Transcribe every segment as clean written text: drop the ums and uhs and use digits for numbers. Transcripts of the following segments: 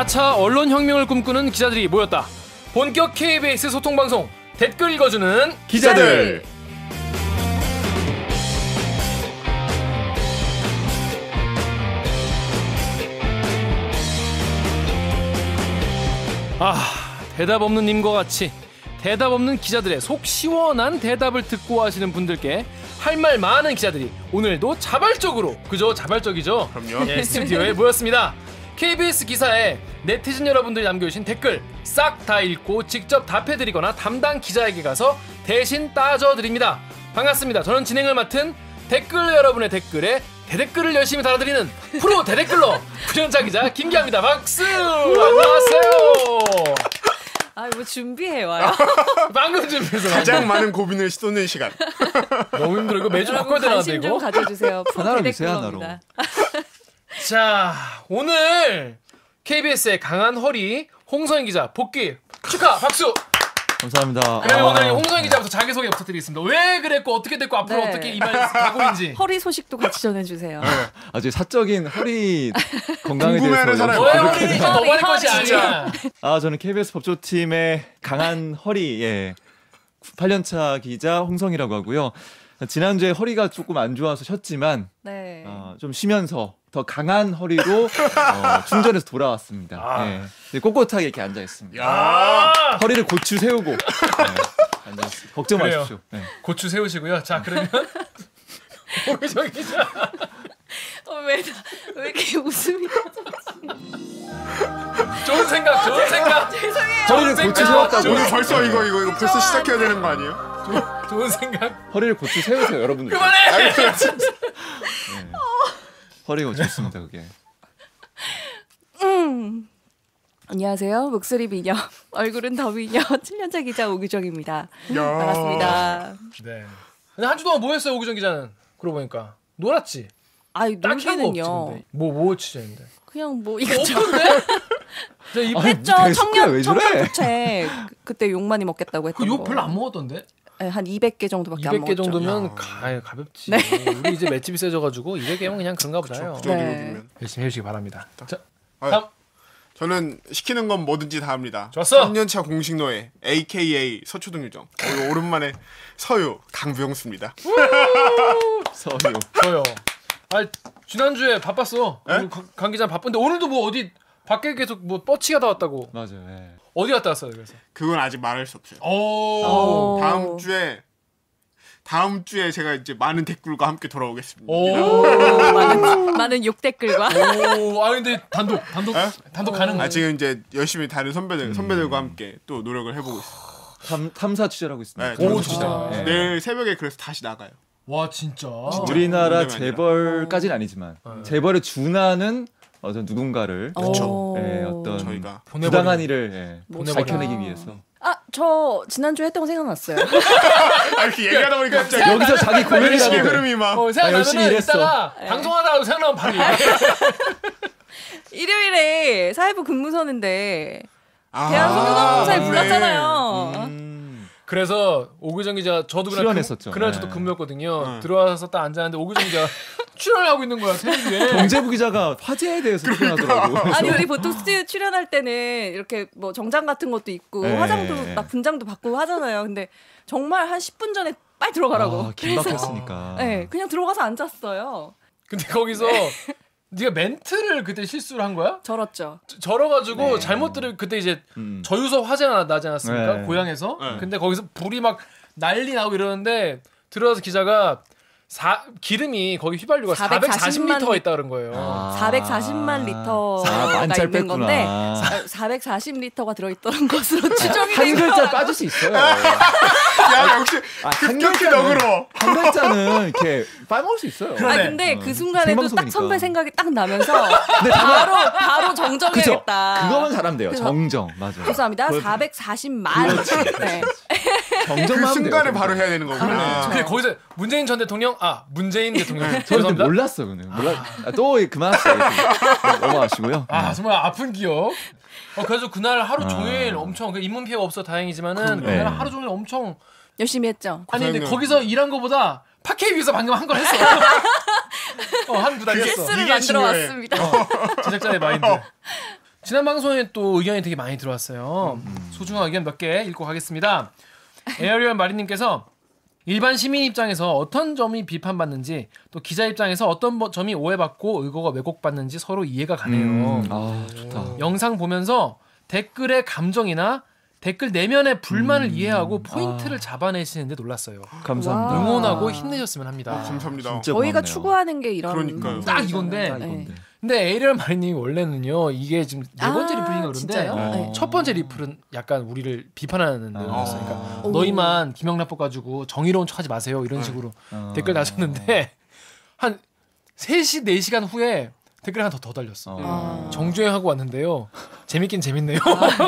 4차 언론혁명을 꿈꾸는 기자들이 모였다. 본격 KBS 소통방송 댓글 읽어주는 기자들. 대답 없는 님과 같이 대답 없는 기자들의 속 시원한 대답을 듣고 하시는 분들께 할 말 많은 기자들이 오늘도 자발적으로, 그죠? 자발적이죠? 그럼요. 예, 스튜디오에 모였습니다. KBS 기사에 네티즌 여러분들이 남겨주신 댓글 싹 다 읽고 직접 답해드리거나 담당 기자에게 가서 대신 따져드립니다. 반갑습니다. 저는 진행을 맡은 댓글 여러분의 댓글에 대댓글을 열심히 달아드리는 프로 대댓글러 구현자 기자 김기아입니다. 박수! 안녕하세요. 뭐 준비해 와요. 방금 준비해서 가장 많은 고민을 쏟는 시간. 너무 힘들어. 이거 매주 바꿔야 되나 관심 좀 가져주세요. 하나로 주세요, 하나로. 자, 오늘 KBS의 강한 허리 홍성희 기자 복귀 축하 박수. 감사합니다. 그럼 오늘 홍성희 기자부터 자기소개 부탁드리겠습니다. 왜 그랬고 어떻게 됐고 앞으로 어떻게 이말 각오인지. 허리 소식도 같이 전해주세요. 아주 사적인 허리 건강에 궁금해하는 대해서 사람이 너의 허리는 너만의 것이 아니야. 저는 KBS 법조팀의 강한 허리 8년차 기자 홍성이라고 하고요. 지난주에 허리가 조금 안 좋아서 쉬었지만 네. 좀 쉬면서 더 강한 허리로 충전해서 돌아왔습니다. 꼿꼿하게 이렇게 앉아 있습니다. 허리를 고추 세우고 앉아 있습니다. 걱정 그래요. 마십시오. 네. 고추 세우시고요. 자, 그러면 홍성희 기자. 왜 이렇게 웃음이 좋은 생각. 죄송해요. 허리를 고추 세웠다고. 오늘 벌써 이거 벌써 시작해야 되는 거 아니에요? 좋은 생각. 허리를 고추 세우세요, 여러분들. 그만해. 허리가 좋습니다, 그게. 안녕하세요. 목소리 미녀, 얼굴은 더 미녀 7년차 기자 오규정입니다. 반갑습니다. 네. 근데 한 주 동안 뭐 했어요, 오규정 기자는? 그러고 보니까 놀았지. 딱히 한거 없지, 놀기는요. 근데. 뭐 취재했는데? 그냥 뭐 이것저것 없던데? 했죠. 왜 저래? 청년부채 그때 욕 많이 먹겠다고 했던 거. 욕 별로 안 먹었던데? 네, 한 200개 정도밖에 안 200개 먹었죠. 정도면 가볍지. 우리 이제 맷집이 세져가지고 200개면 그냥 그런가 보다요. 그 정도로 네. 보면. 열심히 해주시기 바랍니다. 자, 아유, 다음. 저는 시키는 건 뭐든지 다 합니다. 좋았어. 3년차 공식 노예 AKA 서초동 유정. 오랜만에 서유 강병수입니다. 서유. 저요. 지난주에 바빴어. 오늘 강 기자 바쁜데 오늘도 뭐 어디 밖에 계속 뭐 뻗치가 다 왔다고. 맞아요. 어디 갔다 왔어요, 그래서? 그건 아직 말할 수 없어요. 오. 다음 주에 제가 이제 많은 댓글과 함께 돌아오겠습니다. 오. 많은 욕 댓글과. 오. 근데 단독 가능. 지금 이제 열심히 다른 선배들과 함께 또 노력을 해보고 있어요. 탐사 취재를 하고 있습니다. 네, 오, 탐사 진짜. 취재. 내일 새벽에 그래서 다시 나가요. 와, 진짜. 우리나라 농담이 재벌까지는 아니지만 재벌에 준하는 누군가를 어떤 저희가 부당한 일을 멋있다. 밝혀내기 위해서 저 지난주에 했던 거 생각났어요. 이렇게 얘기하다 보니까 갑자기 여기서 자기 고민이라고 열심히 그래. 흐름이 막 생각나면은 열심히 일했어. 이따가 방송하다가 생각나면 바로 얘기해. 일요일에 사회부 근무 서는데 대한 성교동사에 맞네. 불렀잖아요. 그래서 오규정 기자 저도 출연했었죠. 그날 네. 저도 근무였거든요. 들어와서 딱 앉았는데 오규정 기자 출연을 하고 있는 거야, 텔레비에. 정재부 기자가 화제에 대해서 출연하더라고. 아니 우리 보통 스튜디오 출연할 때는 이렇게 뭐 정장 같은 것도 있고 네. 화장도 막 분장도 받고 하잖아요. 근데 정말 한 10분 전에 빨리 들어가라고. 긴박했으니까. 네, 그냥 들어가서 앉았어요. 근데 거기서 네가 멘트를 그때 실수를 한 거야? 저렇죠. 절어가지고 잘못 들을 그때 이제 저유서 화재가 나지 않았습니까? 네. 고향에서. 네. 근데 거기서 불이 막 난리 나고 이러는데 들어와서 기자가 기름이 거기 휘발유가 440리터가 있다 그런 거예요. 440만 리터가 만짤 있는 뺐구나. 건데 440리터가 들어있던 것으로 추정이 한 된 글자 거야. 빠질 수 있어요. 야 역시 한 급격히 너그러워. 한 글자는 이렇게 빠먹을 수 있어요. 그러네. 근데 그 순간에도 딱 생방송이니까. 선배 생각이 딱 나면서 바로 그쵸? 정정해야겠다. 그거만 잘하면 돼요. 그래서- 정정. 맞아. 죄송합니다. 440만. 네. 정정만 그 하면 순간에 돼요. 바로 해야 되는 거구나. 근데 거기서 문재인 전 대통령 문재인 대통령 저는 죄송합니다. 몰랐어, 그는. 또 그만하세요. 넘어가시고요. 정말 아픈 기억. 그래서 그날 하루 종일 엄청 인문 피해가 없어 다행이지만은 네. 그날 하루 종일 엄청 열심히 했죠. 아니 근데 고생은- 거기서 일한 거보다 팟캐 위해서 방금 한 걸 했어. 한 부달 했어. 실수를 이게 만들어 중요해. 왔습니다. 제작자의 마인드. 지난 방송에 또 의견이 되게 많이 들어왔어요. 소중한 의견 몇 개 읽고 가겠습니다. 에어리얼 마리님께서 일반 시민 입장에서 어떤 점이 비판받는지 또 기자 입장에서 어떤 점이 오해받고 의거가 왜곡받는지 서로 이해가 가네요. 아 좋다. 영상 보면서 댓글의 감정이나 댓글 내면의 불만을 이해하고 포인트를 잡아내시는데 놀랐어요. 감사합니다. 와. 응원하고 힘내셨으면 합니다. 감사합니다. 진짜 저희가 고맙네요. 추구하는 게 이런 그러니까요. 방송이잖아요. 딱 이건데. 딱 네. 이건데. 근데 에이리얼 마리님이 원래는요 이게 지금 네 번째 리플인가 그런데 진짜요? 네. 첫 번째 리플은 약간 우리를 비판하는 내용이었어요. 그러니까 오. 너희만 김영란법 가지고 정의로운 척하지 마세요 이런 식으로 댓글 다셨는데 한 3시 4시간 후에 댓글 하나 더 달렸어. 정주행하고 왔는데요. 재밌긴 재밌네요.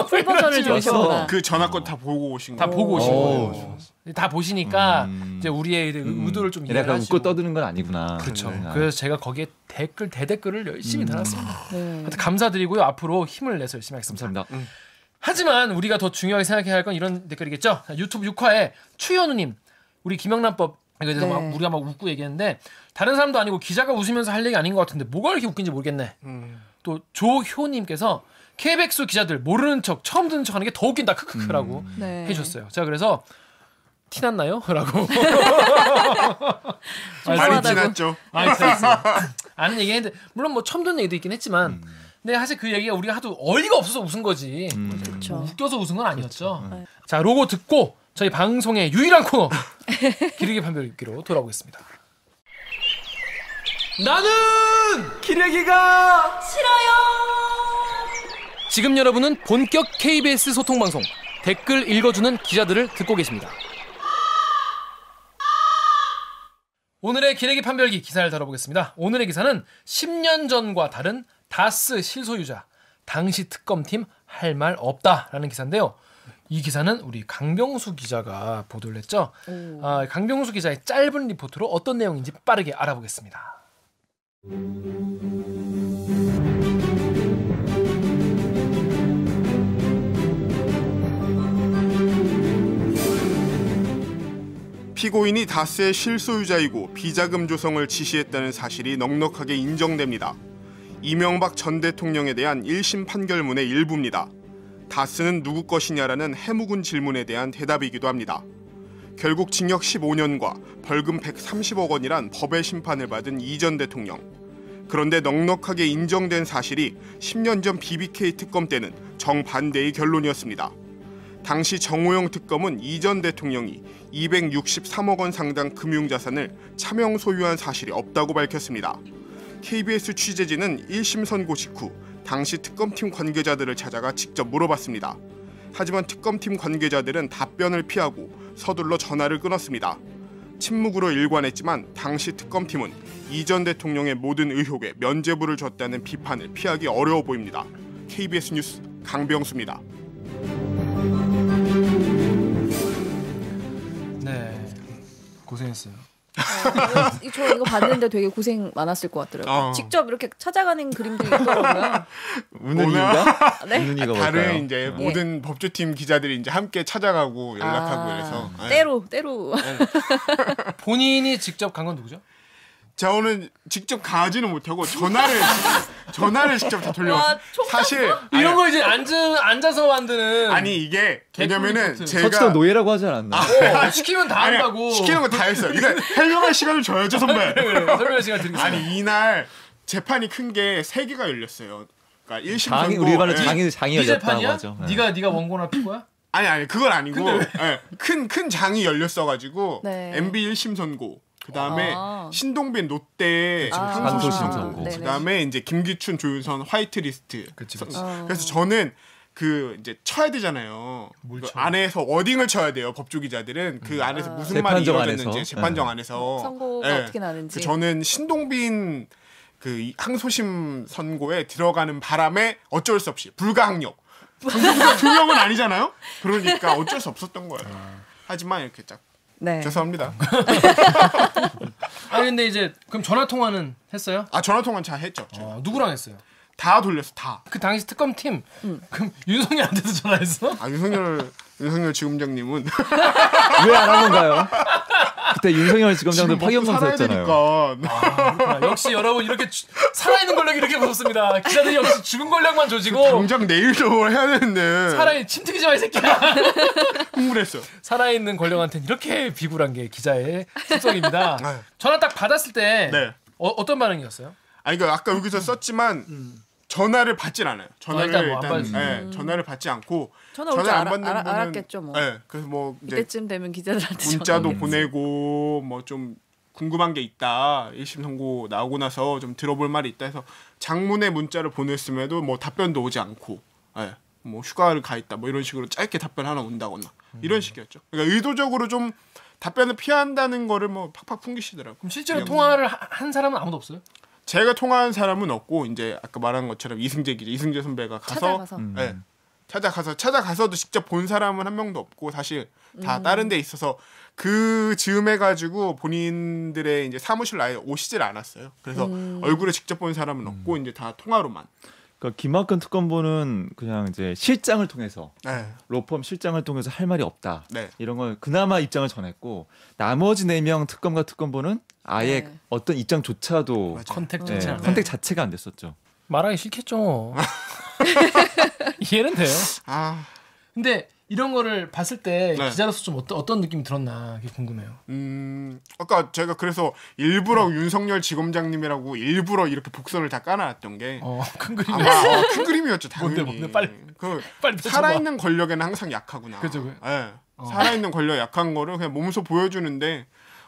풀 버전을 들으셨구나. 그 전화권 다 보고 오신 다 거예요? 보고 오신 오. 거예요. 다 보시니까 이제 우리의 의도를 좀 이해를 약간 하시고. 웃고 떠드는 건 아니구나. 그렇죠. 네. 그래서 제가 거기에 댓글 대댓글을 열심히 달았습니다. 네. 하여튼 감사드리고요. 앞으로 힘을 내서 열심히 하겠습니다. 감사합니다. 하지만 우리가 더 중요하게 생각해야 할 건 이런 댓글이겠죠. 자, 유튜브 6화에 추현우님 우리 김영란법 이거에 대해서 네. 우리가 막 웃고 얘기했는데 다른 사람도 아니고 기자가 웃으면서 할 얘기 아닌 것 같은데 뭐가 이렇게 웃긴지 모르겠네. 또 조효님께서 KBS 기자들 모르는 척 처음 듣는 척하는 게 더 웃긴다 크크크라고 네. 해주셨어요. 제가 그래서 티 났나요? 라고 많이 죄송하다고. 지났죠. 아는 얘기 했는데 물론 뭐 처음 듣는 얘기도 있긴 했지만 근데 사실 그 얘기가 우리가 하도 어이가 없어서 웃은 거지 그렇죠. 웃겨서 웃은 건 아니었죠. 네. 자 로고 듣고 저희 방송의 유일한 코너 기르기 판별 읽기로 돌아오겠습니다. 나는 기레기가 지금 여러분은 본격 KBS 소통 방송 댓글 읽어주는 기자들을 듣고 계십니다. 오늘의 기레기 판별기 기사를 다뤄보겠습니다. 오늘의 기사는 10년 전과 다른 다스 실소유자 당시 특검팀 할 말 없다라는 기사인데요. 이 기사는 우리 강병수 기자가 보도를 했죠. 강병수 기자의 짧은 리포트로 어떤 내용인지 빠르게 알아보겠습니다. 피고인이 다스의 실소유자이고 비자금 조성을 지시했다는 사실이 넉넉하게 인정됩니다. 이명박 전 대통령에 대한 1심 판결문의 일부입니다. 다스는 누구 것이냐라는 해묵은 질문에 대한 대답이기도 합니다. 결국 징역 15년과 벌금 130억 원이란 법의 심판을 받은 이 전 대통령. 그런데 넉넉하게 인정된 사실이 10년 전 BBK 특검 때는 정반대의 결론이었습니다. 당시 정호영 특검은 이 전 대통령이 263억 원 상당 금융자산을 차명 소유한 사실이 없다고 밝혔습니다. KBS 취재진은 1심 선고 직후 당시 특검팀 관계자들을 찾아가 직접 물어봤습니다. 하지만 특검팀 관계자들은 답변을 피하고 서둘러 전화를 끊었습니다. 침묵으로 일관했지만 당시 특검팀은 이 전 대통령의 모든 의혹에 면죄부를 줬다는 비판을 피하기 어려워 보입니다. KBS 뉴스 강병수입니다. 네, 고생했어요. 저 이거 봤는데 되게 고생 많았을 것 같더라고요. 직접 이렇게 찾아가는 그림들이 있더라고요. 우는 이유가? 네? 우는 이유가 다른 뭘까요? 이제 모든 법조팀 기자들이 이제 함께 찾아가고 연락하고 그래서 때로 본인이 직접 간 건 누구죠? 자 오늘 직접 가지는 못하고 전화를 직접 다 와, 돌려왔어요. 총 사실 이런 거 이제 앉아서 만드는 아니 이게 왜냐면은 개꿀 제가 서치동 노예라고 하지 않았나? 시키면 다 아니, 한다고. 시키는 거 다 했어요. 이거 해명할 시간을 줘야죠 선배. 설명할 시간 드리겠습니다. 아니 이날 재판이 큰 게 3개가 열렸어요. 그러니까 1심 장이 선고 우리 말로 예. 장이 네 열렸다고 재판이야? 하죠. 네. 네가 원고나 필 거야? 아니 그건 아니고 예, 큰 장이 열렸어가지고 네. MB 1심 선고 그다음에 아. 신동빈 롯데 항소심 항소심 선고. 선고 네네. 그다음에 이제 김기춘 조윤선 화이트리스트. 그치. 그래서 저는 그 이제 쳐야 되잖아요. 뭘 그 쳐? 안에서 워딩을 쳐야 돼요. 법조 기자들은 그 안에서 무슨 말이 재판정 이루어졌는지 안에서. 재판정 안에서 선고가 예. 어떻게 나는지. 그 저는 신동빈 그 항소심 선고에 들어가는 바람에 어쩔 수 없이 불가항력. 강경수가 2명은 아니잖아요. 그러니까 어쩔 수 없었던 거예요. 하지만 이렇게 딱 네. 죄송합니다. 아니 근데 이제 그럼 전화 통화는 했어요? 아 전화 통화는 잘 했죠. 누구랑 했어요? 다 돌렸어 다. 그 당시 특검팀 그럼 윤석열한테도 전화했어? 아 윤석열 지검장님은 왜 안 한 건가요? 그때 윤석열 지검장도 지금 파견 먹고 살아야 검사였잖아요. 되니까. 역시 여러분 이렇게 살아있는 권력이 이렇게 무섭습니다. 기자들이 역시 죽은 권력만 조지고 당장 내일도 해야 되는데. 살아있는 침튀기지 마 이 새끼야. 흥분했어. 살아있는 권력한테는 이렇게 비굴한 게 기자의 습성입니다. 전화 딱 받았을 때 네. 어떤 반응이었어요? 아니 그러니까 아까 여기서 썼지만 전화를 받질 않아요. 전화를 일단 뭐안 일단 받지. 전화를 받지 않고 전화 올줄 안 받는 분은 알았겠죠 뭐. 네, 그래서 뭐 이제 이때쯤 되면 기자들한테 문자도 전화오겠지. 보내고 뭐 좀 궁금한 게 있다. 1심 선고 나오고 나서 좀 들어볼 말이 있다 해서 장문의 문자를 보냈음에도 뭐 답변도 오지 않고 예. 뭐 휴가를 가 있다 뭐 이런 식으로 짧게 답변 하나 온다거나 이런 식이었죠. 그러니까 의도적으로 좀 답변을 피한다는 거를 뭐 팍팍 풍기시더라고요. 그럼 실제로 통화를 한 사람은 아무도 없어요? 제가 통화한 사람은 없고 이제 아까 말한 것처럼 이승재 선배가 가서 찾아가서도 직접 본 사람은 한 명도 없고 사실 다 다른 데 있어서 그 즈음 해가지고 본인들의 이제 사무실 아예 오시질 않았어요. 그래서 얼굴을 직접 본 사람은 없고 이제 다 통화로만. 그러니까 김학근 특검보는 그냥 이제 실장을 통해서 네. 로펌 실장을 통해서 할 말이 없다. 네. 이런 걸 그나마 입장을 전했고 나머지 4명 특검과 특검보는 아예 네. 어떤 입장조차도 컨택 네, 자체는 컨택 자체가 안 됐었죠. 말하기 싫겠죠. 이해는 돼요. 아, 근데 이런 거를 봤을 때 네. 기자로서 좀 어떤 느낌이 들었나 그게 궁금해요. 아까 제가 그래서 일부러 윤석열 지검장님이라고 일부러 이렇게 복선을 다 깔아놨던 게 큰 그림이 아마 큰 그림이었죠. 당연히. 뭔데, 빨리 펼쳐봐. 살아있는 권력에는 항상 약하구나. 그죠. 예. 살아있는 권력 약한 거를 그냥 몸소 보여주는데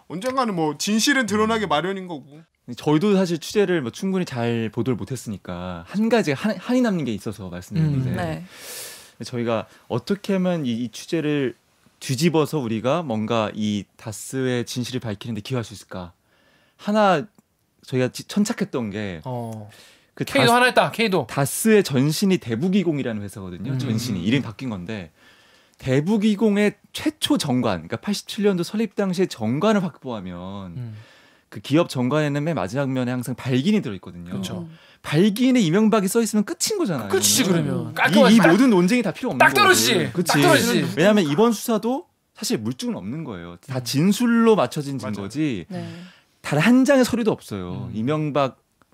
언젠가는 뭐 진실은 드러나기 마련인 거고. 저희도 사실 취재를 뭐 충분히 잘 보도를 못했으니까 한 가지 한이 남는 게 있어서 말씀드리는데 네. 저희가 어떻게 하면 이 취재를 뒤집어서 우리가 뭔가 이 다스의 진실을 밝히는데 기여할 수 있을까? 하나 저희가 천착했던 게 그 K도 하나 했다. K도 다스의 전신이 대북이공이라는 회사거든요. 전신이 이름이 바뀐 건데 대북이공의 최초 정관, 그러니까 87년도 설립 당시의 정관을 확보하면 그 기업 정관에는 맨 마지막 면에 항상 발긴이 들어있거든요. 그렇죠. 발긴에 이명박이 써 있으면 끝인 거잖아요. 끝이지 그러면. 이 모든 논쟁이 다 필요 없는 딱 거예요. 떨어지지. 그치? 딱 떨어지지. 왜냐하면 이번 수사도 사실 물증은 없는 거예요. 다 진술로 맞춰진 증거지. 네. 단 한 장의 서류도 없어요.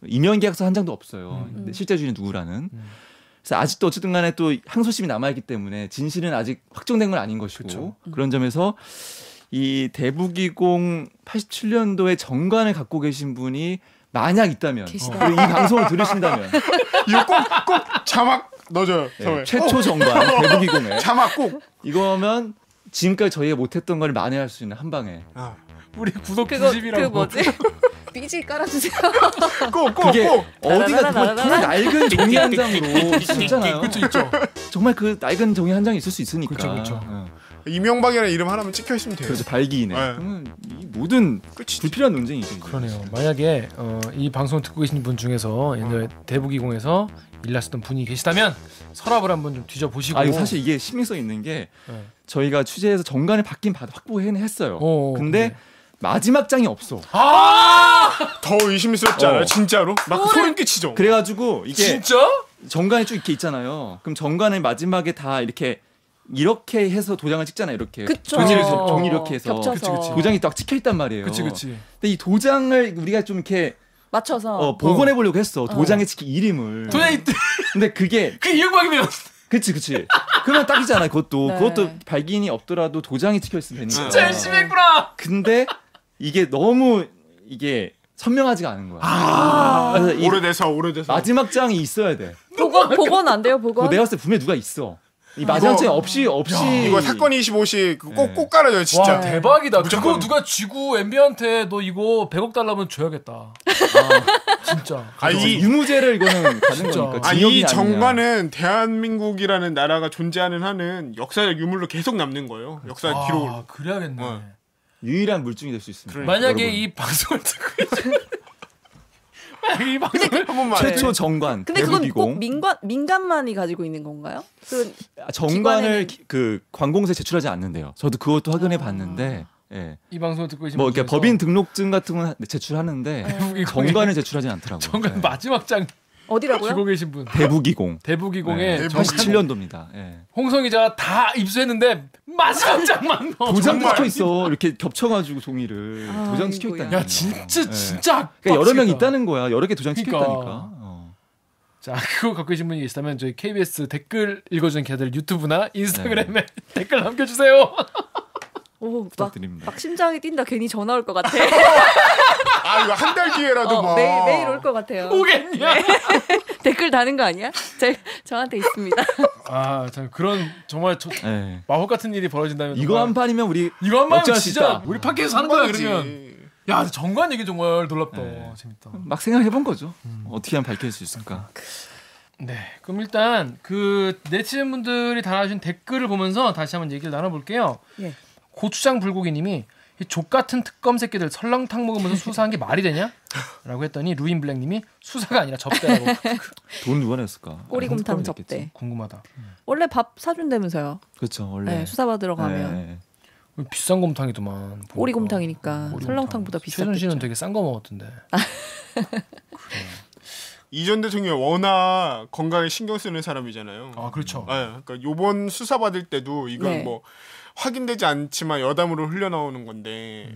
임명계약서 한 장도 없어요. 실제 주인이 누구라는. 그래서 아직도 어쨌든 간에 또 항소심이 남아있기 때문에 진실은 아직 확정된 건 아닌 것이고 그쵸. 그런 점에서 이 대북이공 87년도에 정관을 갖고 계신 분이 만약 있다면 계시다. 그리고 이 방송을 들으신다면 이거 꼭 자막 넣어줘요. 네, 최초 정관 대북이공에 자막 꼭. 이거면 지금까지 저희가 못했던 걸 만회할 수 있는 한 방에 우리 구독 그거 90이라고. 그 뭐지? 삐지 깔아주세요. 그게 꼭. 어디가 정말 낡은 종이 한 장으로 있잖아요. 그렇죠, 있죠. 정말 그 낡은 종이 한 장이 있을 수 있으니까. 그쵸. 이명박이라는 이름 하나만 찍혀 있으면 돼요. 그래서 발기이네. 네. 그러면 이 모든 끝이지. 불필요한 논쟁이죠. 이게. 그러네요. 만약에 이 방송을 듣고 계신 분 중에서 옛날에 대북이공에서 일하셨던 분이 계시다면 서랍을 한번 좀 뒤져보시고. 아 이거 사실 이게 신빙성 있는 게 네. 저희가 취재해서 정관을 받긴 확보해는 했어요. 근데 근데 마지막 장이 없어. 더 의심스럽지 않아요? 어. 진짜로? 막 소름 끼치죠. 그래가지고 이게 진짜? 정관이 쭉 이렇게 있잖아요. 그럼 정관을 마지막에 다 이렇게 해서 도장을 찍잖아요. 이렇게 그쵸. 종이 이렇게 해서 겹쳐서. 그치. 도장이 딱 찍혀 있단 말이에요. 그치. 근데 이 도장을 우리가 좀 이렇게 맞춰서. 복원해 보려고 했어. 도장에 찍힌 이름을. 도장이 근데 그게 그 이명박이면 그치. 그러면 딱이잖아요. 그것도 네. 그것도 발긴이 없더라도 도장이 찍혀 있으면 되니까. 진짜 열심히 했구나. 근데 이게 너무 이게 선명하지가 않은 거야. 그래서 이 오래돼서. 마지막 장이 있어야 돼. 복원 안 돼요, 복원? 내가 봤을 때 분명히 누가 있어. 이 마지막 장이 없이 이거 사건 25시 꼭 깔아줘요 진짜. 와 대박이다. 그거 무조건. 누가 쥐고 MB한테 너 이거 100억 달라면 줘야겠다. 진짜. 이 유무죄를 이거는 가는 진짜. 거니까. 이 징역이 아니냐. 정관은 대한민국이라는 나라가 존재하는 한은 역사적 유물로 계속 남는 거예요. 역사 기록으로. 그래야겠네. 유일한 물증이 될 수 있습니다. 만약에 여러분. 이 방송을 듣고 이 방송을 한 번만. 최초 정관 근데 그건 꼭 대북이공 민간만이 가지고 있는 건가요? 그 정관을 기관에는- 그 관공서에 제출하지 않는데요. 저도 그것도 확인해 봤는데. 예. 이 방송을 듣고 계신 뭐 분 이렇게 중에서 법인 등록증 같은 건 제출하는데 대북이공에 정관을 제출하지 않더라고요. 정관 예. 마지막 장 어디라고요? 주고 계신 분. 대북이공. 대북이공에 네, 87년도입니다. 예. 홍성 기자가 다 입수했는데 마지막 장만 넣어. 도장 정말. 찍혀 있어. 이렇게 겹쳐가지고 종이를 도장 찍혀 아이고야. 있다는 야 진짜 진짜. 그러니까 여러 명 빡치겠다. 있다는 거야. 여러 개 도장 찍혀 그러니까. 있다니까. 자, 그거 갖고 계신 분이 계시다면 저희 KBS 댓글 읽어주는 기자들 유튜브나 인스타그램에 댓글 남겨주세요. 오, 부탁드립니다. 막 심장이 뛴다. 괜히 전화 올 것 같아. 아 이거 한 달 뒤에라도 막 매일 올 것 같아요. 오겠냐? 댓글 다는 거 아니야? 저한테 있습니다. 아, 참 그런 정말 예. 마법 같은 일이 벌어진다면 이거 한 판이면 우리 이거 한 번이면 역전할 수 진짜 있다. 우리 팟캐스트 하는 거야 거지. 그러면. 야, 정관 얘기 정말 놀랍다. 네. 재밌다. 막 생각해본 거죠. 어떻게 하면 밝힐 수 있을까. 네, 그럼 일단 그 네티즌분들이 달아주신 댓글을 보면서 다시 한번 얘기를 나눠볼게요. 예. 고추장 불고기님이 이 족같은 특검 새끼들 설렁탕 먹으면서 수사한 게 말이 되냐? 라고 했더니 루인블랙님이 수사가 아니라 접대라고. 돈 누가 냈을까? 꼬리곰탕 아, 접대. 궁금하다. 원래 밥 사준다면서요. 그렇죠. 원래. 네, 수사 받으러 가면 네. 비싼 곰탕이더만. 꼬리곰탕이니까 꼬리곰탕. 설렁탕보다 최준 씨는 비쌌겠죠. 되게 싼 거 먹었던데. 이 전 대통령이 워낙 건강에 신경 쓰는 사람이잖아요. 아, 그렇죠. 네, 그러니까 요번 수사 받을 때도 이건 네. 뭐 확인되지 않지만 여담으로 흘러나오는 건데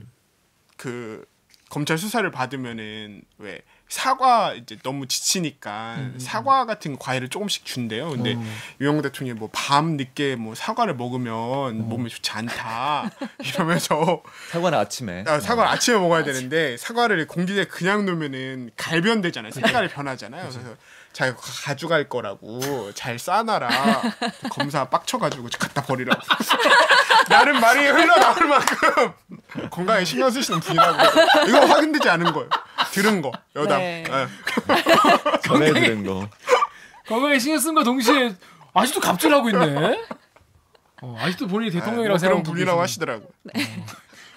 그 검찰 수사를 받으면은 왜 사과 이제 너무 지치니까 사과 같은 과일을 조금씩 준대요. 근데 유영 대통령이 뭐 밤 늦게 뭐 사과를 먹으면 몸에 좋지 않다 이러면서 사과는 아침에. 사과를 아침에 먹어야 되는데 사과를 공기에 그냥 놓으면은 갈변되잖아요. 색깔이 변하잖아요. 그래서 자기가 가져갈 거라고 잘 싸놔라. 검사 빡쳐가지고 갖다 버리라고. 나름 말이 흘러나올 만큼 건강에 신경 쓰시는 분이라고. 이거 확인되지 않은 거예요. 들은 거 여담. 네. 네. 전해 들은 거. 건강에 신경 쓴 거 동시에 아직도 갑질하고 있네. 아직도 본인이 대통령이라고 뭐 그런 생각하고 분이라고 계시네. 하시더라고.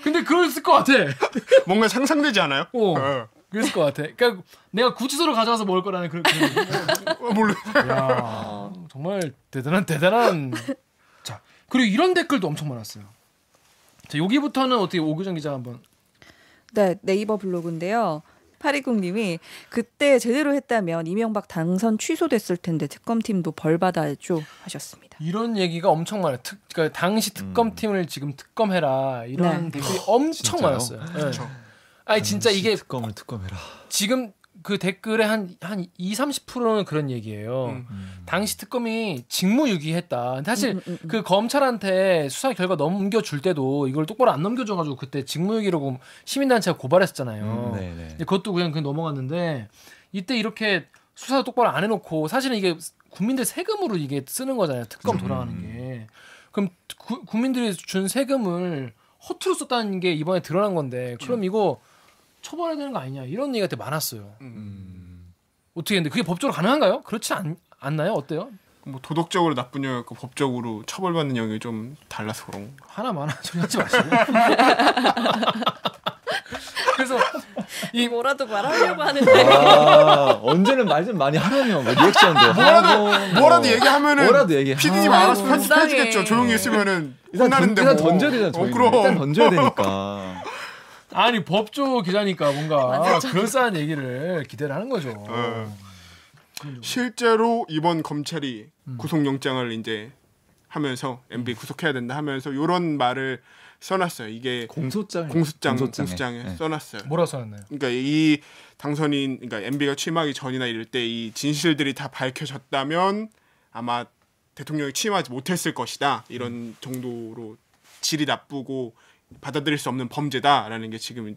근데 그랬을 것 같아. 뭔가 상상되지 않아요? 그랬을 것 같아. 그러니까 내가 구치소로 가져와서 먹을 거라는 그런. 몰라. 야, 정말 대단한. 자, 그리고 이런 댓글도 엄청 많았어요. 자, 여기부터는 어떻게 오규정 기자 한번. 네, 네이버 블로그인데요. 820님이 그때 제대로 했다면 이명박 당선 취소됐을 텐데 특검팀도 벌 받아야죠 하셨습니다. 이런 얘기가 엄청 많아요. 그러니까 당시 특검팀을 지금 특검해라 이런 네. 댓글이 엄청 진짜요? 많았어요. 네. 아니 진짜 이게 특검해라. 지금 그 댓글의 한 20-30%는 그런 얘기예요. 당시 특검이 직무유기했다. 사실 그 검찰한테 수사 결과 넘겨줄 때도 이걸 똑바로 안 넘겨줘가지고 그때 직무유기라고 시민단체가 고발했었잖아요. 네네. 근데 그것도 그냥 넘어갔는데 이때 이렇게 수사도 똑바로 안 해놓고 사실은 이게 국민들 세금으로 이게 쓰는 거잖아요. 특검 돌아가는 게. 그럼 국민들이 준 세금을 허투루 썼다는 게 이번에 드러난 건데 그럼 이거 처벌해야 되는 거 아니냐 이런 얘기가 되게 많았어요. 어떻게 했는데 그게 법적으로 가능한가요? 그렇지 않나요? 어때요? 뭐 도덕적으로 나쁜 영역과 법적으로 처벌받는 영역이 좀 달라서 그런 거. 하나만 소리 하지 마시고. 그래서 이 뭐라도 말하려고 하는데 언제는 말 좀 많이 하라며 뭐 리액션도 뭐라도 얘기하면은 뭐라도 얘기해. PD님 알아서 불쌍해. 편집해주겠죠. 조용히 있으면은 일단 혼나는데 일단 뭐. 던져야 되잖아. 저희는. 그럼. 일단 던져야 되니까. 아니 법조 기자니까 뭔가 그럴싸한 얘기를 기대를 하는 거죠. 실제로 이번 검찰이 구속영장을 이제 하면서 MB 구속해야 된다 하면서 이런 말을 써놨어요. 이게 공소장에 공소장에 네. 써놨어요. 뭐라 써놨나요? 그러니까 이 당선인, 그러니까 MB가 취임하기 전이나 이럴 때 이 진실들이 다 밝혀졌다면 아마 대통령이 취임하지 못했을 것이다. 이런 정도로 질이 나쁘고 받아들일 수 없는 범죄다라는 게 지금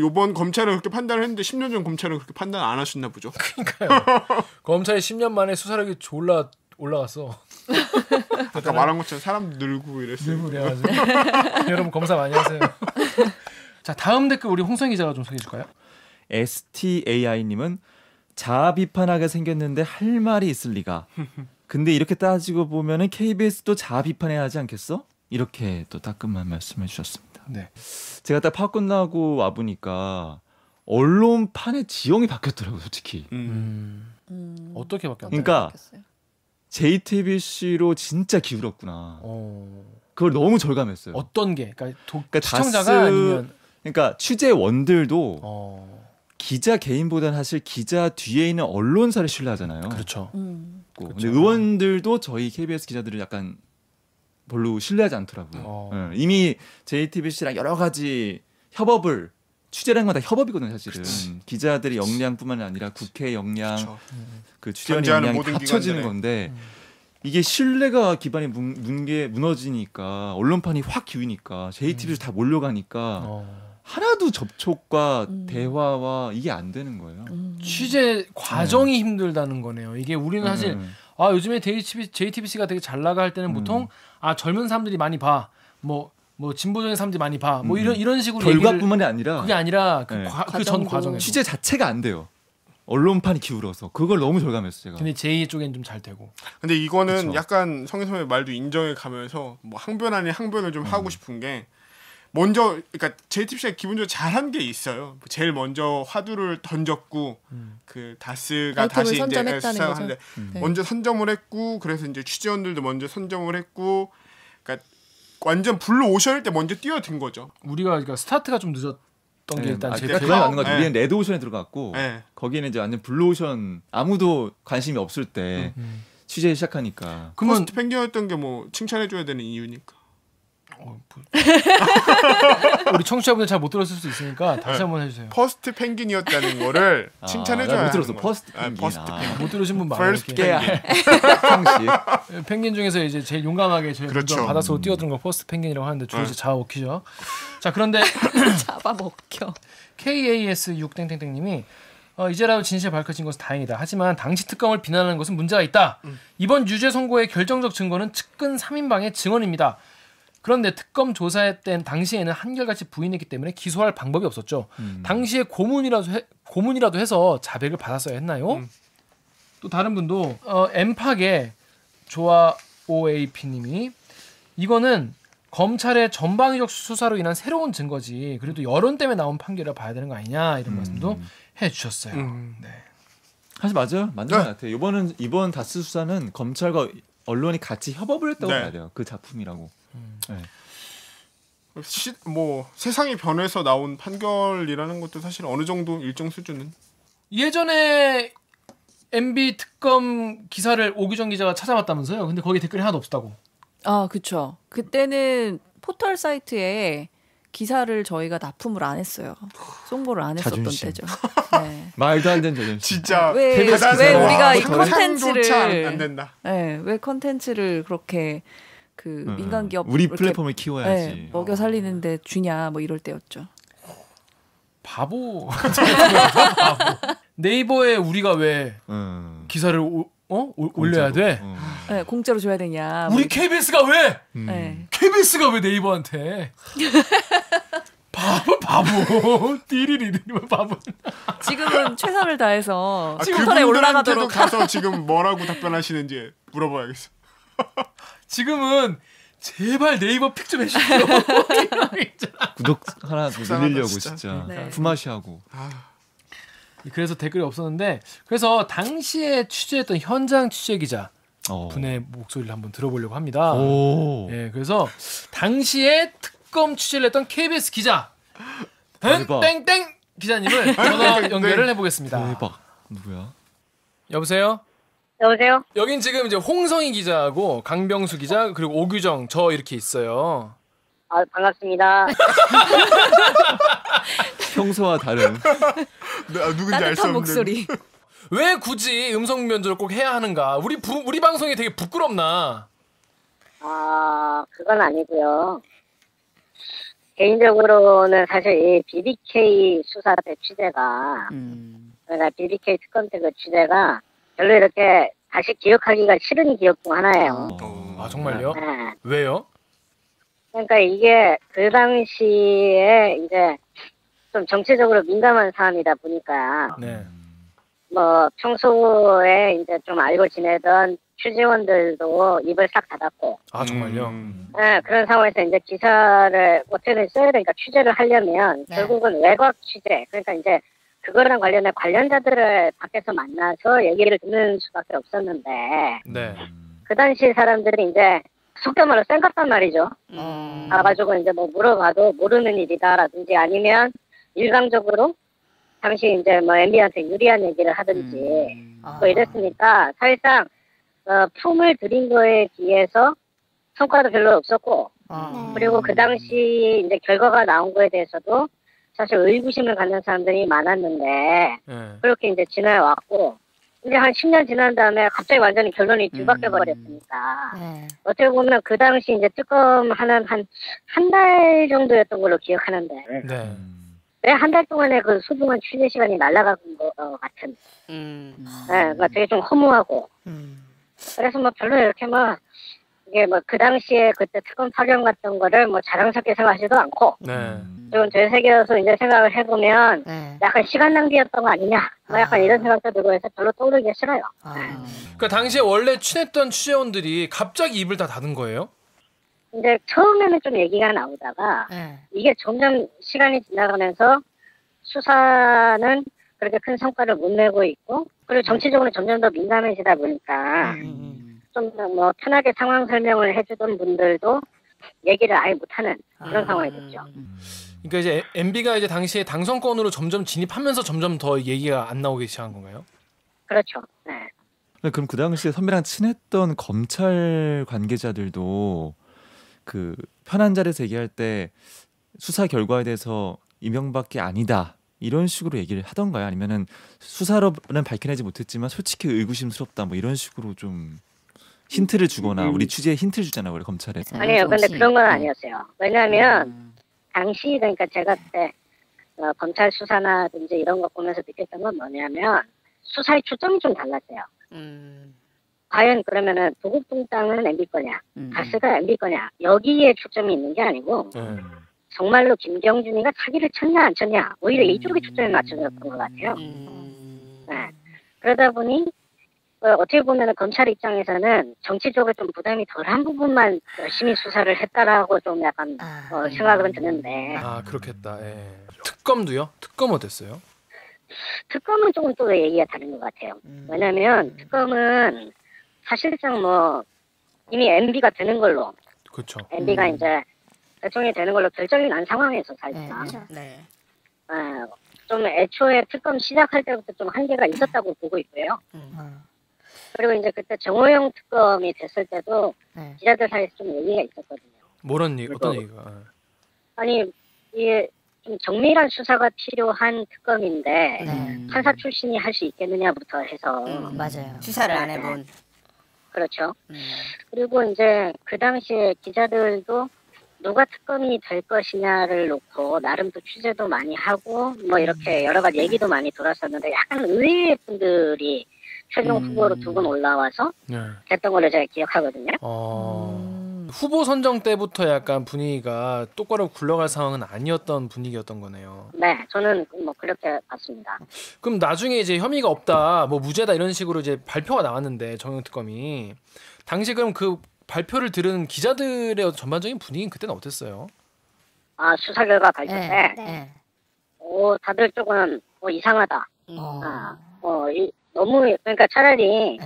요번 검찰은 그렇게 판단을 했는데 10년 전 검찰은 그렇게 판단 안 하셨나 보죠. 그러니까요. 검찰이 10년 만에 수사력이 졸라 올라갔어. 아까 말한 것처럼 사람 늘고 이랬어요. 늘고 그래가지고. 여러분 검사 많이 하세요. 자, 다음 댓글 우리 홍성 기자가 좀 소개해 줄까요? STAI님은 자아 비판하게 생겼는데 할 말이 있을 리가. 근데 이렇게 따지고 보면은 KBS도 자아 비판해야 하지 않겠어? 이렇게 또 따끔한 말씀해 주셨습니다. 네. 제가 딱 파업 끝나고 와 보니까 언론판의 지형이 바뀌었더라고요, 솔직히. 어떻게 바뀌었나요? 그러니까 JTBC로 진짜 기울었구나. 어... 그걸 너무 절감했어요. 어떤 게? 그러니까 그러니까 시청자가 다스, 아니면 그러니까 취재원들도 기자 개인보다는 사실 기자 뒤에 있는 언론사를 신뢰하잖아요. 그렇죠. 근데 의원들도 저희 KBS 기자들을 약간 별로 신뢰하지 않더라고요. 이미 JTBC랑 여러 가지 협업을 취재라는 건 다 협업이거든요, 사실은. 기자들의 역량뿐만 아니라 국회 역량, 그 취재원 역량이 합쳐지는 건데 이게 신뢰가 기반이 무너지니까 언론판이 확 기우니까 JTBC 다 몰려가니까 하나도 접촉과 대화와 이게 안 되는 거예요. 취재 과정이 힘들다는 거네요. 이게 우리는 사실 요즘에 JTBC가 되게 잘 나가 할 때는 보통 젊은 사람들이 많이 봐. 뭐 진보적인 사람들이 많이 봐. 뭐 이런 식으로 결과뿐만이 아니라 그게 아니라 그 전 과정에 취재 자체가 안 돼요. 언론판이 기울어서 그걸 너무 절감했어요. 제가. 근데 제2 쪽엔 좀 잘 되고. 근데 이거는 그쵸. 약간 성희 선배 말도 인정해 가면서 뭐 항변 아닌 항변을 좀 하고 싶은 게 먼저 그러니까 JTBC가 기본적으로 잘한 게 있어요. 제일 먼저 화두를 던졌고 그 다스가 다시 이제 수사하는데 먼저 선점을 했고 그래서 이제 취재원들도 먼저 선점을 했고 그러니까 완전 블루 오션일 때 먼저 뛰어든 거죠. 우리가 그러니까 스타트가 좀 늦었던 게 일단 제일 그게 맞는 것 같아요. 우리는 레드 오션에 들어갔고 거기는 이제 완전 블루 오션 아무도 관심이 없을 때 취재 시작하니까. 퍼스트 펭귄이었던 게 뭐 칭찬해줘야 되는 이유니까. 우리 청취자분들 잘 못 들었을 수 있으니까 다시 한번 해주세요. 퍼스트 펭귄이었다는 거를 칭찬해줘야 못 들었어. 하는 퍼스트 거야. 펭귄. 퍼스트 펭귄. 못 들으신 분 많아요. 퍼스트 펭귄. 펭귄 중에서 이제 제일 용감하게 제일 그렇죠. 먼저 바닷속으로 뛰어드는 거 퍼스트 펭귄이라고 하는데 주로 이제 잡아먹히죠. 자 그런데 잡아먹혀. KAS6땡땡땡님이 이제라도 진실이 밝혀진 것은 다행이다. 하지만 당시 특검을 비난하는 것은 문제가 있다. 이번 유죄 선고의 결정적 증거는 측근 3인방의 증언입니다. 그런데 특검 조사에 땐 당시에는 한결같이 부인했기 때문에 기소할 방법이 없었죠. 당시에 고문이라도 해서 자백을 받았어야 했나요? 또 다른 분도 엠팍의 조아 OAP님이 이거는 검찰의 전방위적 수사로 인한 새로운 증거지. 그래도 여론 때문에 나온 판결이라 봐야 되는 거 아니냐 이런 말씀도 해주셨어요. 네. 사실 맞아요. 맞는 것 같아요. 이번 다스 수사는 검찰과 언론이 같이 협업을 했다고 봐야 돼요. 그 작품이라고. 뭐 세상이 변해서 나온 판결이라는 것도 사실 어느 정도 일정 수준은 예전에 MB 특검 기사를 오규정 기자가 찾아봤다면서요? 근데 거기 댓글이 하나도 없었다고. 아, 그렇죠. 그때는 포털 사이트에 기사를 저희가 납품을 안 했어요. 송고를 안 했었던 자존심. 때죠. 네. 말도 안 되는 자존심. 진짜 왜 우리가 이 컨텐츠를 안 된다. 네, 왜 컨텐츠를 그렇게 그 민간 기업 우리 플랫폼을 키워야지. 먹여 살리는데 주냐 뭐 이럴 때였죠. 바보. 네이버에 우리가 왜 기사를 올려야 돼? 네, 공짜로 줘야 되냐. 우리 KBS가 왜? 네. KBS가 왜 네이버한테? 바보. 띠리리리면 바보. 지금은 최선을 다해서 포털에 그분들한테도 올라가도록 가서 지금 뭐라고 답변하시는지 물어봐야겠어. 지금은 제발 네이버 픽 좀 해주세요. 구독 하나 더 늘리려고 진짜. 네. 품앗이하고. 그래서 댓글이 없었는데 그래서 당시에 취재했던 현장 취재 기자 분의 목소리를 한번 들어보려고 합니다. 예, 그래서 당시에 특검 취재를 했던 KBS 기자 땡땡 기자님을 전화 연결을 해보겠습니다. 대박. 누구야? 여보세요? 여보세요? 여긴 지금 이제 홍성희 기자하고 강병수 기자 그리고 오규정 저 이렇게 있어요. 아, 반갑습니다. 평소와 다른. 누군지 알 수 따뜻한 없는 목소리. 왜 굳이 음성 면접을 꼭 해야 하는가? 우리 방송이 되게 부끄럽나? 아, 그건 아니고요. 개인적으로는 사실 이 BBK 수사 때 취재가 그러니까 BBK 특검 때 그 취재가 별로 이렇게 다시 기억하기가 싫은 기억 중 하나예요. 아 정말요? 네. 왜요? 그러니까 이게 그 당시에 이제 좀 정치적으로 민감한 사안이다 보니까 네. 뭐 평소에 이제 좀 알고 지내던 취재원들도 입을 싹 닫았고. 아 정말요? 네, 그런 상황에서 이제 기사를 어떻게든 써야 되니까 취재를 하려면 결국은 외곽 취재, 그러니까 이제 그거랑 관련된 관련자들을 밖에서 만나서 얘기를 듣는 수밖에 없었는데 네. 그 당시 사람들이 이제 속된 말로 쌩갔단 말이죠. 가가지고 이제 뭐 물어봐도 모르는 일이다라든지 아니면 일방적으로 당시 이제 뭐 MB한테 유리한 얘기를 하든지 뭐 이랬으니까 사실상 품을 들인 거에 비해서 성과도 별로 없었고 그리고 그 당시 이제 결과가 나온 거에 대해서도 사실 의구심을 갖는 사람들이 많았는데 네. 그렇게 이제 지나왔고 이제 한 10년 지난 다음에 갑자기 완전히 결론이 뒤바뀌어 버렸으니까 어떻게 보면 그 당시 이제 특검하는 한 달 정도였던 걸로 기억하는데 네. 왜 한 달 동안에 그 소중한 취재 시간이 날아간 것 같은 그러니까 되게 좀 허무하고 그래서 뭐 별로 이렇게 뭐 이게 뭐 그 당시에 그때 특검 파견 같은 거를 뭐 자랑스럽게 생각하지도 않고 네. 좀 되새겨서 이제 생각을 해보면 약간 시간 낭비였던 거 아니냐 뭐 약간 이런 생각도 들고 해서 별로 떠오르기 싫어요. 그러니까 당시에 원래 친했던 취재원들이 갑자기 입을 다 닫은 거예요? 이제 처음에는 좀 얘기가 나오다가 이게 점점 시간이 지나가면서 수사는 그렇게 큰 성과를 못 내고 있고 그리고 정치적으로 점점 더 민감해지다 보니까 좀 뭐 편하게 상황 설명을 해주던 분들도 얘기를 아예 못하는 그런 상황이 됐죠. 그러니까 이제 MB가 이제 당시에 당선권으로 점점 진입하면서 점점 더 얘기가 안 나오기 시작한 건가요? 그렇죠. 네. 그럼 그 당시에 선배랑 친했던 검찰 관계자들도 그 편한 자리에서 얘기할 때 수사 결과에 대해서 이명박이 아니다 이런 식으로 얘기를 하던가요? 아니면은 수사로는 밝혀내지 못했지만 솔직히 의구심스럽다 뭐 이런 식으로 좀 힌트를 주거나 우리 취재에 힌트를 주잖아요, 원래 검찰에서. 아니에요. 근데 그런 건 아니었어요. 왜냐하면 당시 그러니까 제가 그때 검찰 수사나든지 이런 거 보면서 느꼈던 건 뭐냐면 수사의 초점이 좀 달랐어요. 과연 그러면은 도곡동 땅은 MB 거냐, 가스가 MB 거냐 여기에 초점이 있는 게 아니고 정말로 김경준이가 사기를 쳤냐 안 쳤냐 오히려 이쪽에 초점이 맞춰졌던 것 같아요. 네. 그러다 보니 어떻게 보면 검찰 입장에서는 정치적으로 좀 부담이 덜한 부분만 열심히 수사를 했다라고 좀 약간 생각은 드는데. 아 그렇겠다. 예. 특검도요? 특검 어땠어요? 특검은 조금 또 얘기가 다른 것 같아요. 왜냐하면 특검은 사실상 뭐 이미 MB가 되는 걸로. 그렇죠. MB가 이제 대통령이 되는 걸로 결정이 난 상황에서 사실상. 네. 좀 애초에 특검 시작할 때부터 좀 한계가 있었다고 보고 있고요. 그리고 이제 그때 정호영 특검이 됐을 때도 기자들 사이에서 좀 얘기가 있었거든요. 뭐런 얘기? 어떤 얘기가? 아니 이게 좀 정밀한 수사가 필요한 특검인데 판사 출신이 할 수 있겠느냐부터 해서 맞아요. 수사를 안 해본. 그렇죠. 그리고 이제 그 당시에 기자들도 누가 특검이 될 것이냐를 놓고 나름 또 취재도 많이 하고 뭐 이렇게 여러 가지 얘기도 많이 돌았었는데 약간 의외의 분들이 최종 후보로 두 분 올라와서 됐던 걸로 제가 기억하거든요. 후보 선정 때부터 약간 분위기가 똑바로 굴러갈 상황은 아니었던 분위기였던 거네요. 네, 저는 뭐 그렇게 봤습니다. 그럼 나중에 이제 혐의가 없다, 뭐 무죄다 이런 식으로 이제 발표가 나왔는데 정영 특검이 당시 그럼 그 발표를 들은 기자들의 전반적인 분위기는 그때는 어땠어요? 아 수사 결과 발표 때, 다들 조금 이상하다. 너무 그러니까 차라리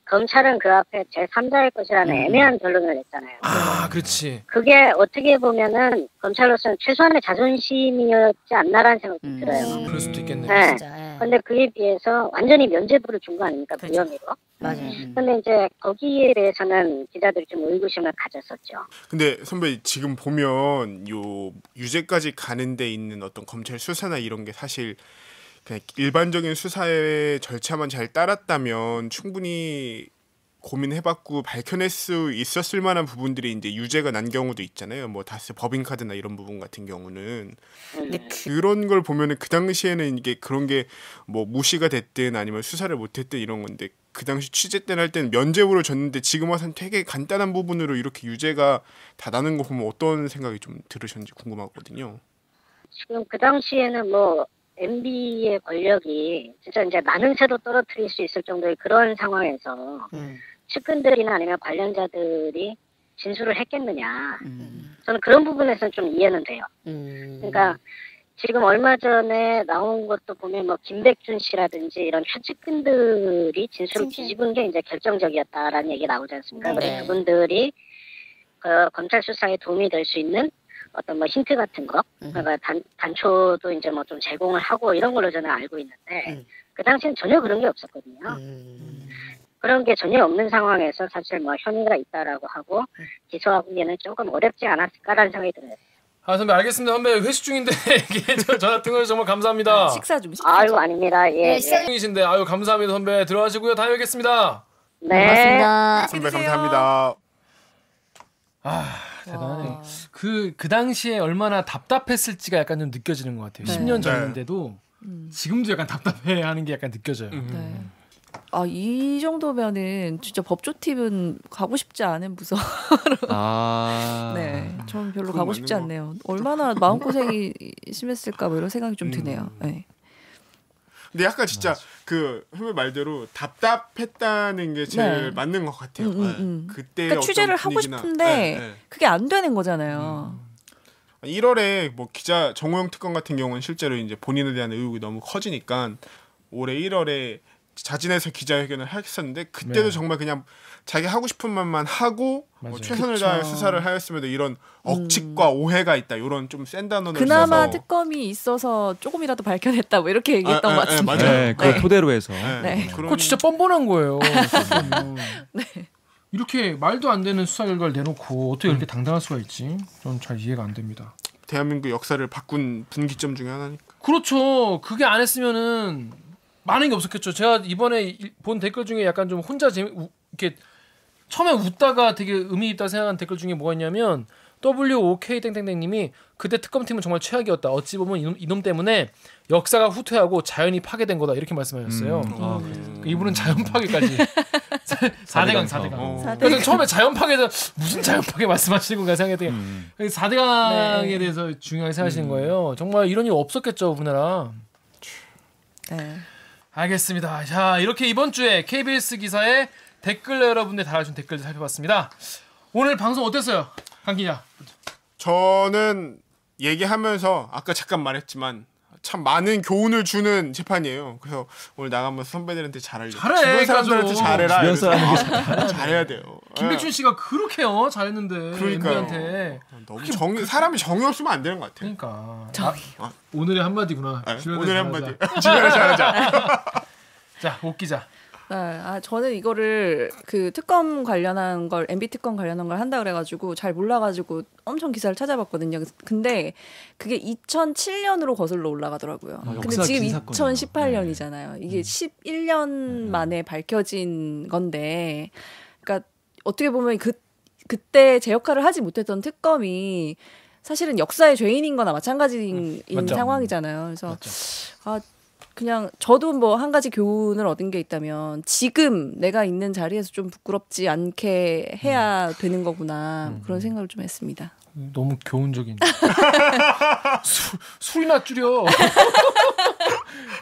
검찰은 그 앞에 제3자의 것이라는 애매한 결론을 냈잖아요. 아, 그렇지. 그게 어떻게 보면은 검찰로서는 최소한의 자존심이었지 않나라는 생각이 들어요. 그럴 수도 있겠네요. 네. 근데 그에 비해서 완전히 면죄부를 준 거 아닙니까? 무혐의로. 맞아요. 근데 이제 거기에 대해서는 기자들이 좀 의구심을 가졌었죠. 근데 선배 지금 보면 요 유죄까지 가는 데 있는 어떤 검찰 수사나 이런 게 사실 그냥 일반적인 수사의 절차만 잘 따랐다면 충분히 고민해봤고 밝혀낼 수 있었을 만한 부분들이 이제 유죄가 난 경우도 있잖아요. 뭐 다스 법인카드나 이런 부분 같은 경우는 그런 걸 보면은 그 당시에는 이게 그런 게 뭐 무시가 됐든 아니면 수사를 못했든 이런 건데 그 당시 취재 때는 할 때는 면죄부를 줬는데 지금 와서는 되게 간단한 부분으로 이렇게 유죄가 다 나는 거 보면 어떤 생각이 좀 들으셨는지 궁금하거든요. 지금 그 당시에는 뭐 MB의 권력이 진짜 이제 많은 새도 떨어뜨릴 수 있을 정도의 그런 상황에서 측근들이나 아니면 관련자들이 진술을 했겠느냐. 저는 그런 부분에서는 좀 이해는 돼요. 그러니까 지금 얼마 전에 나온 것도 보면 뭐 김백준 씨라든지 이런 최측근들이 진술을 뒤집은 게 이제 결정적이었다라는 얘기 나오지 않습니까? 그래서 그분들이 검찰 수사에 도움이 될 수 있는 어떤 뭐 힌트 같은 거, 그러니까 단초도 이제 뭐 좀 제공을 하고 이런 걸로 저는 알고 있는데 그 당시엔 전혀 그런 게 없었거든요. 그런 게 전혀 없는 상황에서 사실 뭐 혐의가 있다라고 하고 기소하기에는 조금 어렵지 않았을까라는 생각이 들어요. 아 선배 알겠습니다. 선배 회식 중인데 이게 전화 통화해서 정말 감사합니다. 식사 좀 아유 아닙니다. 예. 중이신데 아유 감사합니다 선배. 들어가시고요. 다음에 뵙겠습니다. 네. 고맙습니다. 선배 감사합니다. 아 대단하네. 그 당시에 얼마나 답답했을지가 약간 좀 느껴지는 것 같아요. 10년 전인데도 지금도 약간 답답해하는 게 약간 느껴져요. 네. 아, 이 정도면은 진짜 법조팀은 가고 싶지 않은 부서. 네, 저는 별로 가고 싶지 않네요. 얼마나 마음고생이 심했을까 뭐 이런 생각이 좀 드네요. 네. 근데 약간 진짜 그 선배 말대로 답답했다는 게 제일 맞는 것 같아요. 그때 그러니까 취재를 하고 싶은데 그게 안 되는 거잖아요. 1월에 뭐 기자 정호영 특검 같은 경우는 실제로 이제 본인에 대한 의혹이 너무 커지니까 올해 1월에 자진해서 기자회견을 했었는데 그때도 정말 그냥 자기 하고 싶은 말만 하고 뭐 최선을 다해 수사를 하였음에도 이런 억측과 오해가 있다 이런 좀 센 단어를 그나마 써서 특검이 있어서 조금이라도 밝혀냈다 뭐 이렇게 얘기했던 것 같은데. 맞아요. 네, 그걸 토대로 해서. 네. 그거 진짜 뻔뻔한 거예요. 이렇게 말도 안 되는 수사 결과를 내놓고 어떻게 이렇게 당당할 수가 있지? 전 잘 이해가 안 됩니다. 대한민국 역사를 바꾼 분기점 중에 하나니까. 그렇죠. 그게 안 했으면은 많은 게 없었겠죠. 제가 이번에 본 댓글 중에 약간 좀 혼자 이렇게 처음에 웃다가 되게 의미 있다 생각한 댓글 중에 뭐가 있냐면 WOK 땡땡땡님이 그때 특검팀은 정말 최악이었다. 어찌 보면 이놈 때문에 역사가 후퇴하고 자연이 파괴된 거다 이렇게 말씀하셨어요. 이분은 자연 파괴까지 4대강. 그래서 처음에 자연 파괴는 무슨 자연 파괴 말씀하시는 건가 생각했더니 4대강에 대해서 중요하게 생각하시는 거예요. 정말 이런 일 없었겠죠 우리나라. 네. 알겠습니다. 자 이렇게 이번 주에 KBS 기사에 댓글 여러분들 달아준 댓글들 살펴봤습니다. 오늘 방송 어땠어요? 강 기자. 저는 얘기하면서 아까 잠깐 말했지만 참 많은 교훈을 주는 재판이에요. 그래서 오늘 나가면서 선배들한테 잘하려. 주변 사람들한테 잘해라. 주변 사람들한테 잘해야 돼요. 김백춘 씨가 그렇게요 잘했는데 그러니까요. MB한테 너무 사람이 정이 없으면 안 되는 것 같아요. 그러니까 오늘의 한마디구나. 오늘의 한마디. 주변에 잘하자. 자, 옥 기자. 네, 저는 이거를 그 특검 관련한 걸 MB 특검 관련한 걸 한다 그래가지고 잘 몰라가지고 엄청 기사를 찾아봤거든요. 근데 그게 2007년으로 거슬러 올라가더라고요. 근데 지금 2018년이잖아요. 이게 11년 만에 밝혀진 건데, 그러니까 어떻게 보면 그때 제 역할을 하지 못했던 특검이 사실은 역사의 죄인인거나 마찬가지인 상황이잖아요. 그래서 그냥 저도 뭐 한 가지 교훈을 얻은 게 있다면 지금 내가 있는 자리에서 좀 부끄럽지 않게 해야 되는 거구나 그런 생각을 좀 했습니다. 너무 교훈적인. 술이나 줄여.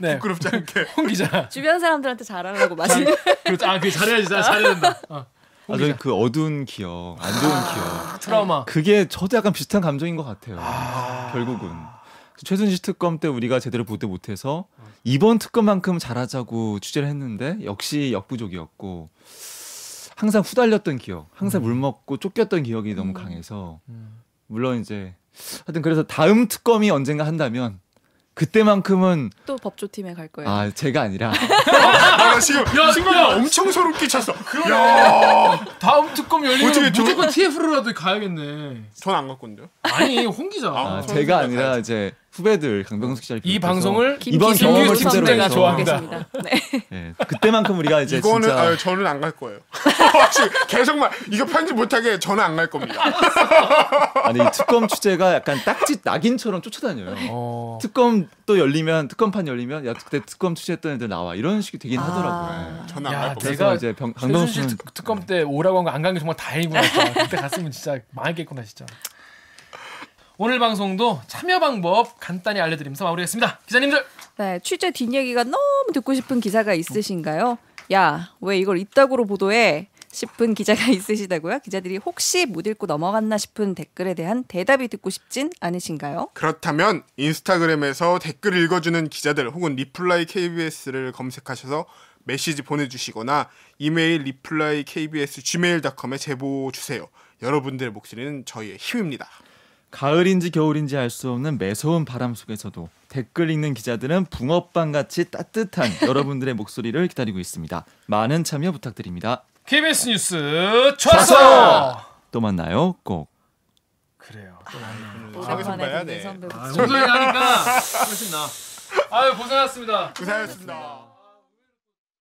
네. 부끄럽지 않게. 홍 기자. 주변 사람들한테 잘하라고 마시는. 그 잘해야지. 잘해야 된다. 저희 그 어두운 기억, 안 좋은 기억, 트라우마. 그게 저도 약간 비슷한 감정인 것 같아요. 결국은. 최순실 특검 때 우리가 제대로 보도 못해서 이번 특검만큼 잘하자고 취재를 했는데 역시 역부족이었고 항상 후달렸던 기억, 항상 물먹고 쫓겼던 기억이 너무 강해서 물론 이제 하여튼 그래서 다음 특검이 언젠가 한다면 그때만큼은 또 법조팀에 갈 거예요. 제가 아니라 지금 친구가 엄청 소름 끼쳤어. 야, 다음 특검 열리면 무조건 TF로라도 가야겠네. 전 안 갈 건데요. 아니, 홍 기자. 제가 아니라 이제 후배들 강병숙 기자를 이 방송을 이번 경험을 토대로 선배가 해서 좋아합니다. 네, 그때만큼 우리가 이제 이거는 진짜 저는 안 갈 거예요. 계속 이거 편집 못하게 저는 안 갈 겁니다. 아니 이 특검 취재가 약간 딱지 낙인처럼 쫓아다녀요. 특검 또 열리면 특검판 열리면 야 그때 특검 취재했던 애들 나와 이런 식이 되긴 하더라고요. 저는 안 갈 겁니다. 내가 이제 최순실 특검 때 오라고 한 거 안 간 게 정말 다행이구나. 그때 갔으면 진짜 망했겠구나 진짜. 오늘 방송도 참여 방법 간단히 알려드리면서 마무리하겠습니다. 기자님들. 네, 취재 뒷얘기가 너무 듣고 싶은 기사가 있으신가요? 야, 왜 이걸 이따구로 보도해? 싶은 기자가 있으시다고요? 기자들이 혹시 못 읽고 넘어갔나 싶은 댓글에 대한 대답이 듣고 싶진 않으신가요? 그렇다면 인스타그램에서 댓글 읽어주는 기자들 혹은 리플라이 KBS를 검색하셔서 메시지 보내주시거나 이메일 reply@kbs@gmail.com에 제보 주세요. 여러분들의 목소리는 저희의 힘입니다. 가을인지 겨울인지 알 수 없는 매서운 바람 속에서도 댓글 읽는 기자들은 붕어빵같이 따뜻한 여러분들의 목소리를 기다리고 있습니다. 많은 참여 부탁드립니다. KBS 뉴스 좋았어. 또 만나요. 꼭. 그래요. 오랜만에 듣는 선배 목소리. 목소리 나니까 훨씬 나. 아유 고생하셨습니다. 고생하셨습니다.